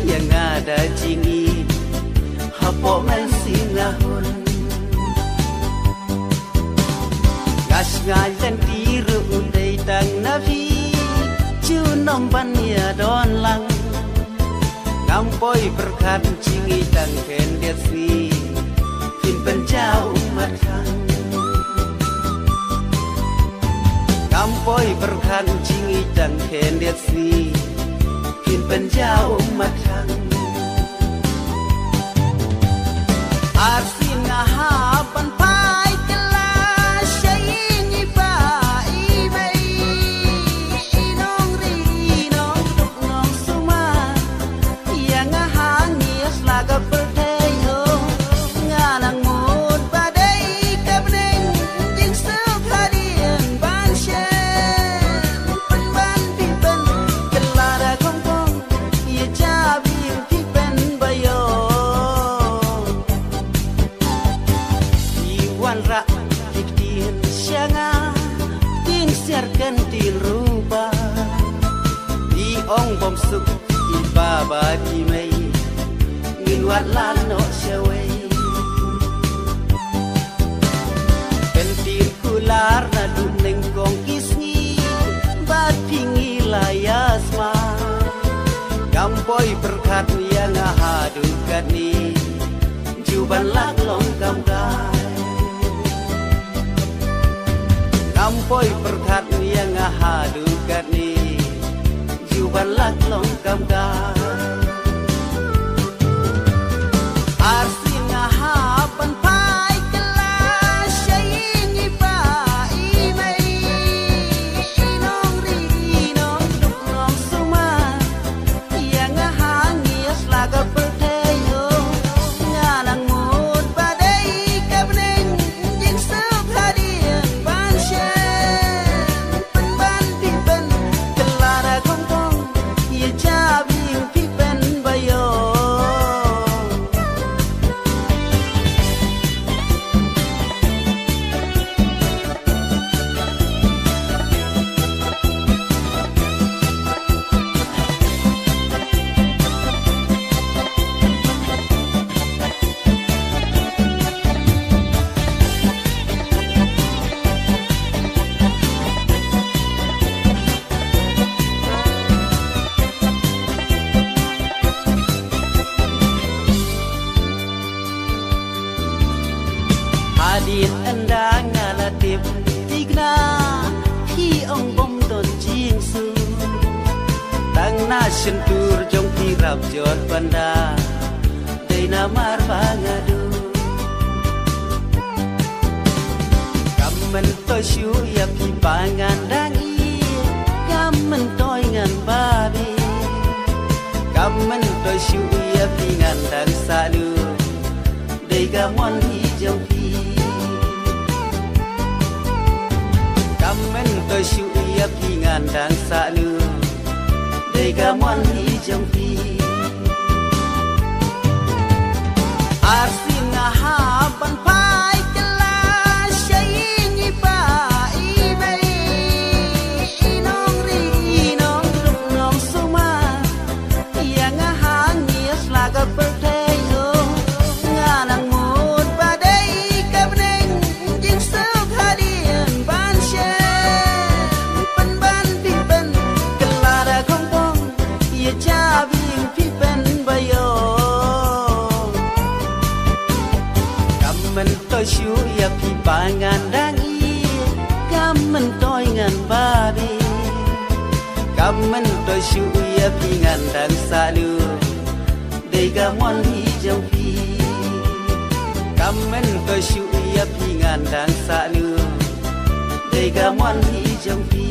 yang ada jingi hapo men sinahun gas ngajan tiru undai tang nabi chu nomban ya don lang ngampoi berkat jingi tang kendet si fin penjau matang ngampoi berkat jingi tang kendet si fin penjau matang arsin ngahapan pai kelas syai ba imei inong ri inong tuk nong suma yang ngahangis laga perteyo nganang mut badai kabneng jing suk hadian bansyen penban pipen kelara kongkong ye jabi pipen bayo ra diktin syanga ting serkan til rupa di ong bom suk di baba di mei ngin wat lan no shawe pentil kular na dun neng kong kisni bat pingi layasma gampoi berkat yang hadukat ni juban lak long gamgai Kampoi perkat yang ngahadukat ni juban lak long kamkan arsin ngahapan pai kelas syai ba imei inong ri inong duk nong suma yang ngahangis laga perteyo nganang mut badai kabneng jing suk hadian bansyen Hadit endang ngalatip tigna hi ong bom don jing su tang na sentur jong tirap jot banda dei na mar bangadu kamen to shu ya pi pangan dang i kamen toy ngan babi kamen to shu ya pi ngan dang salu dei gamon hi jong Kamen to shu ya pingan dan salu dei gamon hi jong pi arsin ngahapan pai kelas syai ba imei inong ri inong duk nong suma yang ngahangis laga perteyo nganang mut badai kabneng jing suk hadian bansyen jabing pipen bayo kamen to shu ya pi pangan dang i kamen toy ngan babi kamen to shu ya pi ngan dang salu dei gamon hi jong pi kamen to shu ya pi ngan dang salu dei gamon hi jong pi